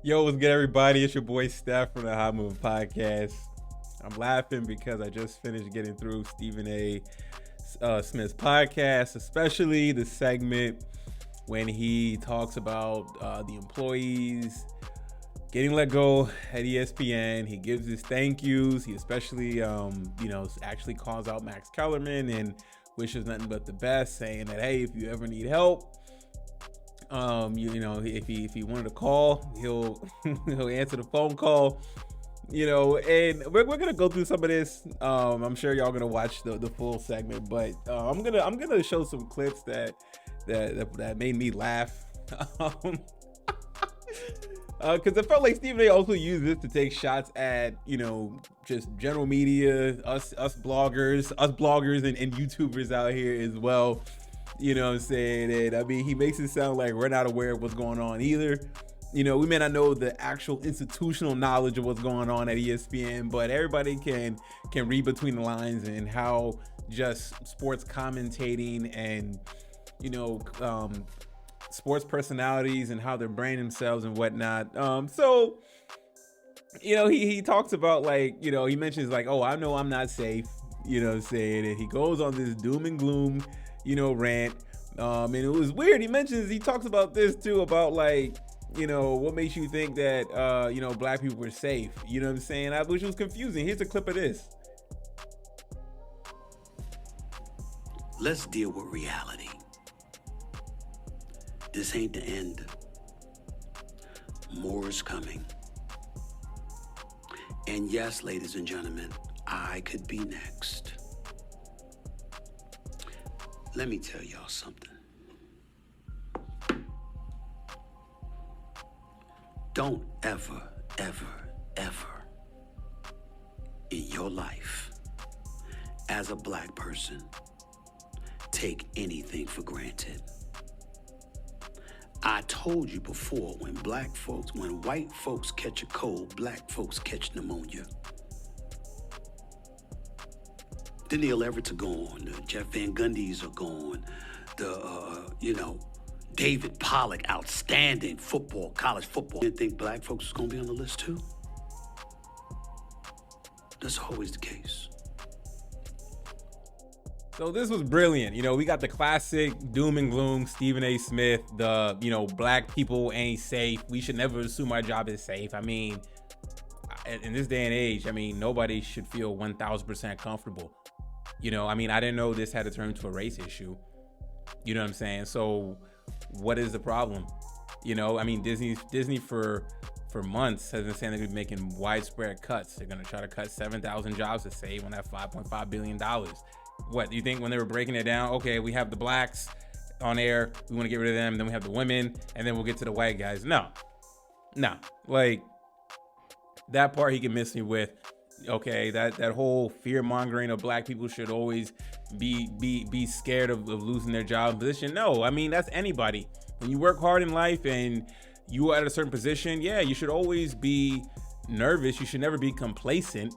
Yo, what's good, everybody? It's your boy Steph from the Hot Move Podcast. I'm laughing because I just finished getting through Stephen A. Smith's podcast, especially the segment when he talks about the employees getting let go at ESPN. He gives his thank yous. He especially, actually calls out Max Kellerman and wishes nothing but the best, saying that, hey, if you ever need help, if he wanted to call, he'll he'll answer the phone call, and we're gonna go through some of this. I'm sure y'all gonna watch the full segment, but I'm gonna show some clips that made me laugh. Because it felt like Stephen A. also used this to take shots at, just general media, us bloggers and YouTubers out here as well. You know what I'm saying? And I mean, he makes it sound like we're not aware of what's going on either. We may not know the actual institutional knowledge of what's going on at ESPN, but everybody can read between the lines and how just sports commentating and, sports personalities and how they're branding themselves and whatnot. He talks about, he mentions oh, I know I'm not safe, and he goes on this doom and gloom, rant. And it was weird. He talks about this too, about what makes you think that, black people were safe, which was confusing. Here's a clip of this. Let's deal with reality. This ain't the end. More is coming. And yes, ladies and gentlemen, I could be next. Let me tell y'all something. Don't ever in your life, as a black person, take anything for granted. I told you before, when white folks catch a cold, black folks catch pneumonia. The Neil Everett's are gone, the Jeff Van Gundy's are gone, David Pollock, outstanding college football. Didn't think black folks was gonna be on the list too? That's always the case. So this was brilliant. We got the classic doom and gloom, Stephen A. Smith, black people ain't safe. We should never assume our job is safe. I mean, in this day and age, nobody should feel 1000% comfortable. I didn't know this had to turn into a race issue. You know what I'm saying? So what is the problem? Disney for months has been saying they're gonna be making widespread cuts. They're gonna try to cut 7,000 jobs to save on that $5.5 billion. What do you think when they were breaking it down? Okay, we have the blacks on air, we want to get rid of them, then we have the women, and then we'll get to the white guys. No, that part he can miss me with. Okay, that whole fear mongering of black people should always be scared of losing their job position. No, that's anybody. When you work hard in life and you are at a certain position, yeah, you should always be nervous. You should never be complacent.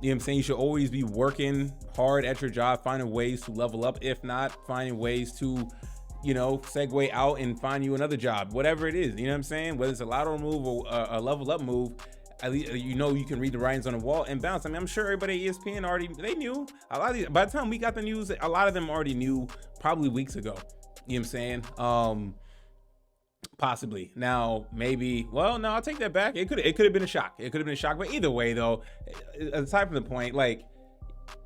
You know what I'm saying? You should always be working hard at your job, finding ways to level up. If not, finding ways to, segue out and find you another job, whatever it is. You know what I'm saying? Whether it's a lateral move or a level up move, at least you can read the writings on the wall and bounce. I'm sure everybody at ESPN they knew. A lot of these, by the time we got the news, a lot of them already knew probably weeks ago. You know what I'm saying? Possibly. Now, maybe, well, no, I'll take that back. It could have been a shock. But either way, though, aside from the point,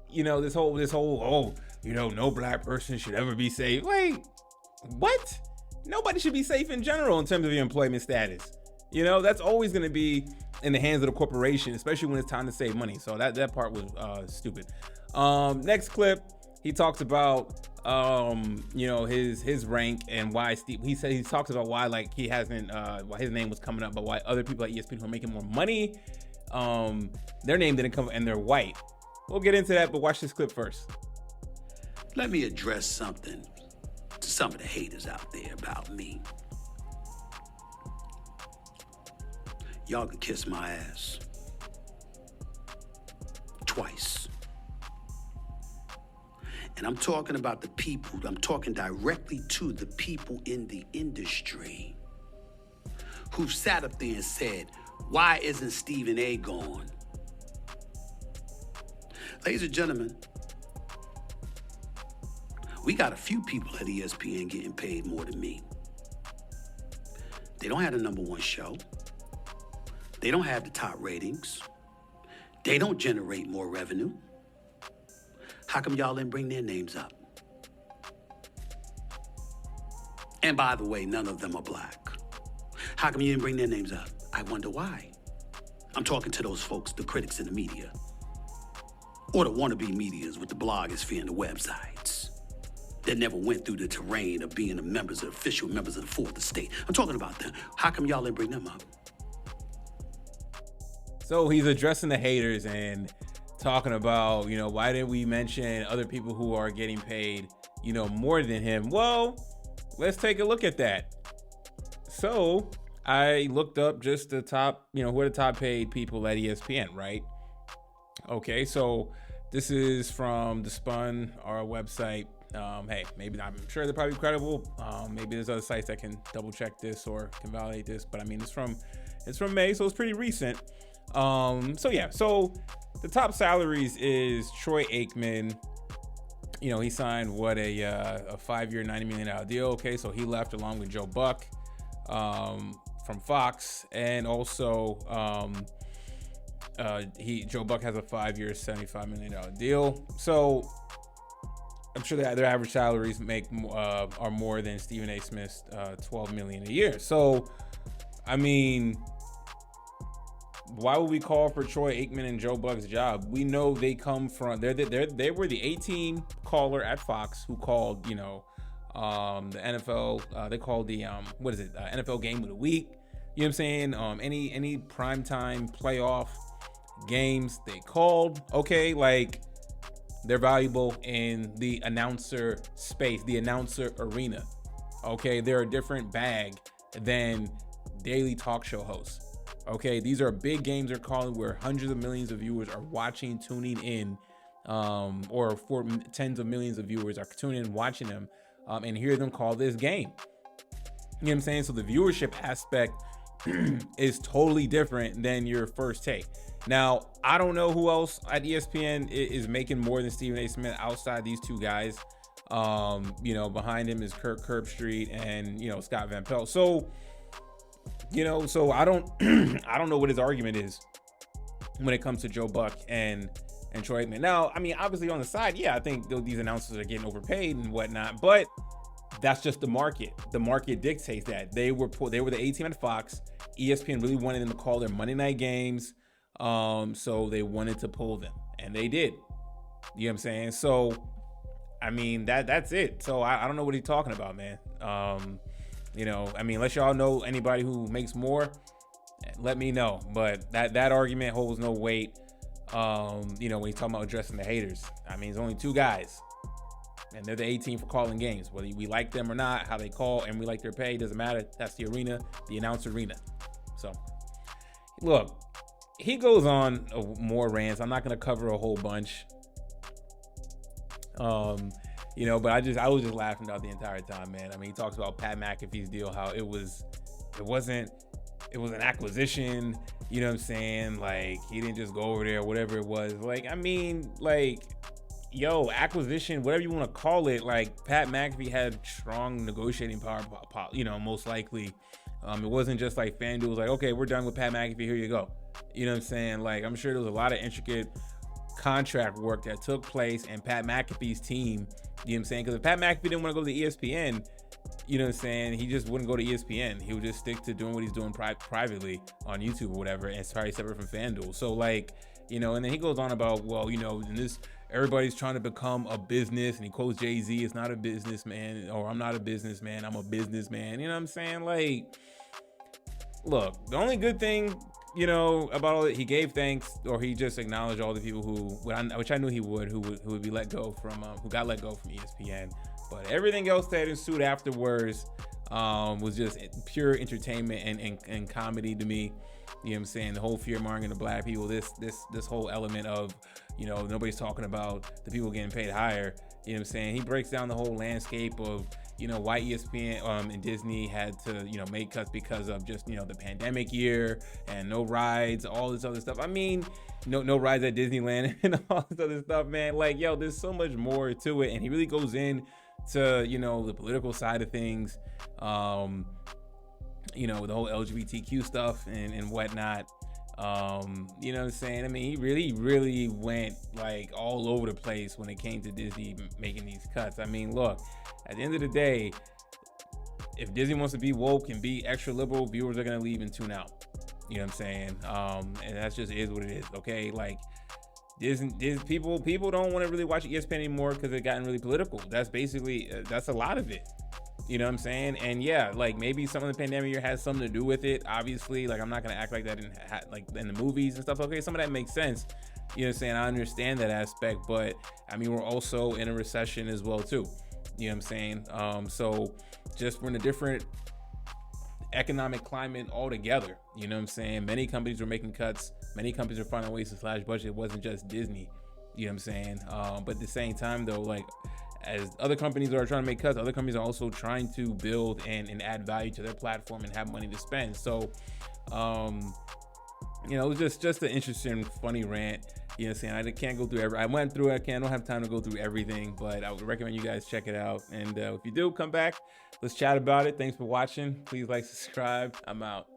this whole, no black person should ever be safe. Wait, what? Nobody should be safe in general in terms of your employment status. That's always going to be in the hands of the corporation, especially when it's time to save money. So that part was stupid. Next clip, he talks about his rank and why he talks about why he hasn't why his name was coming up, but why other people at ESPN who are making more money, their name didn't come, and they're white. We'll get into that, but watch this clip first. Let me address something to some of the haters out there about me. Y'all can kiss my ass. Twice. And I'm talking about the people, I'm talking directly to the people in the industry who sat up there and said, why isn't Stephen A gone? Ladies and gentlemen, we got a few people at ESPN getting paid more than me. They don't have the #1 show. They don't have the top ratings. They don't generate more revenue. How come y'all didn't bring their names up? And by the way, none of them are black. How come you didn't bring their names up? I wonder why. I'm talking to those folks, the critics in the media, or the wannabe medias with the blogosphere and the websites that never went through the terrain of being official members of the fourth estate. I'm talking about them. How come y'all didn't bring them up? So he's addressing the haters and talking about, why didn't we mention other people who are getting paid, more than him? Well, let's take a look at that. So I looked up just the top, who are the top paid people at ESPN, right? Okay, so this is from The Spun, our website. Hey, maybe I'm sure they're probably credible. Maybe there's other sites that can double check this or can validate this, but I mean, it's from May, so it's pretty recent. So the top salaries is Troy Aikman. He signed a 5-year, $90 million deal. Okay, so he left along with Joe Buck from Fox, and also Joe Buck has a 5-year, $75 million deal. So I'm sure that their average salaries are more than Stephen A. Smith's $12 million a year. So I mean, why would we call for Troy Aikman and Joe Buck's job? We know they come from they were the 18 caller at Fox who called the NFL. They called the NFL game of the week. You know what I'm saying? Any primetime playoff games they called. Okay, like they're valuable in the announcer space, the announcer arena. Okay, they're a different bag than daily talk show hosts. Okay, these are big games they're calling where hundreds of millions of viewers are watching, tuning in, or for tens of millions of viewers are tuning in, watching them, and hear them call this game. You know what I'm saying? So the viewership aspect is totally different than your first take. Now, I don't know who else at ESPN is making more than Stephen A. Smith outside these two guys. Behind him is Kirk Herbstreit and, Scott Van Pelt. So, so I don't I don't know what his argument is when it comes to Joe Buck and Troy Aikman. Now, I mean, obviously on the side, yeah, I think these announcers are getting overpaid and whatnot, but that's just the market. The market dictates that. They were the A team at Fox. ESPN really wanted them to call their Monday night games, so they wanted to pull them, and they did. You know what I'm saying? So, I mean, that's it. So I don't know what he's talking about, man. Unless y'all know anybody who makes more, let me know. But that argument holds no weight. When he's talking about addressing the haters, I mean, it's only two guys, and they're the 18 for calling games. Whether we like them or not, how they call, and we like their pay, doesn't matter. That's the arena, the announce arena. So, look, he goes on more rants. I'm not going to cover a whole bunch. But I was just laughing out the entire time, man. I mean, he talks about Pat McAfee's deal, how it was an acquisition, you know what I'm saying? Like, he didn't just go over there, whatever it was. Like, I mean, like, acquisition, whatever you want to call it, like, Pat McAfee had strong negotiating power, most likely. It wasn't just like FanDuel was like, okay, we're done with Pat McAfee, here you go. You know what I'm saying? Like, I'm sure there was a lot of intricate contract work that took place, and Pat McAfee's team, you know what I'm saying? Because if Pat McAfee didn't want to go to ESPN, you know what I'm saying, he just wouldn't go to ESPN. He would just stick to doing what he's doing privately on YouTube or whatever, and it's probably separate from FanDuel. So, like, and then he goes on about, well, in this, everybody's trying to become a business, and he quotes Jay-Z, it's not a businessman, or I'm not a businessman, I'm a businessman. You know what I'm saying? Like, look, the only good thing, about all that, he gave thanks, or he just acknowledged all the people which I knew he would, who would be let go from, who got let go from ESPN. But everything else that ensued afterwards was just pure entertainment and comedy to me. You know what I'm saying? The whole fear-mongering of black people, this whole element of, nobody's talking about the people getting paid higher. You know what I'm saying? He breaks down the whole landscape of, why ESPN and Disney had to, make cuts because of just, the pandemic year and no rides, all this other stuff. I mean, no rides at Disneyland and all this other stuff, man. Like, yo, there's so much more to it. And he really goes in to, the political side of things, the whole LGBTQ stuff and whatnot. You know what I'm saying? I mean, he really went like all over the place when it came to Disney making these cuts. I mean, look, at the end of the day, if Disney wants to be woke and be extra liberal, viewers are going to leave and tune out. You know what I'm saying? And that's just is what it is. Okay. Like Disney people don't want to really watch ESPN anymore because it gotten really political. That's basically, that's a lot of it. You know what I'm saying? And yeah, like maybe some of the pandemic year has something to do with it. Obviously, like I'm not gonna act like that in the movies and stuff. Okay, some of that makes sense. You know what I'm saying? I understand that aspect, but I mean we're also in a recession as well too. You know what I'm saying? So just we're in a different economic climate altogether. You know what I'm saying? Many companies were making cuts. Many companies are finding ways to slash budget. It wasn't just Disney. You know what I'm saying? But at the same time though, like as other companies are trying to make cuts, other companies are also trying to build and add value to their platform and have money to spend. So, it was just an interesting, funny rant. You know what I'm saying? I can't go through I went through it. I don't have time to go through everything, but I would recommend you guys check it out. And if you do, come back. Let's chat about it. Thanks for watching. Please like, subscribe. I'm out.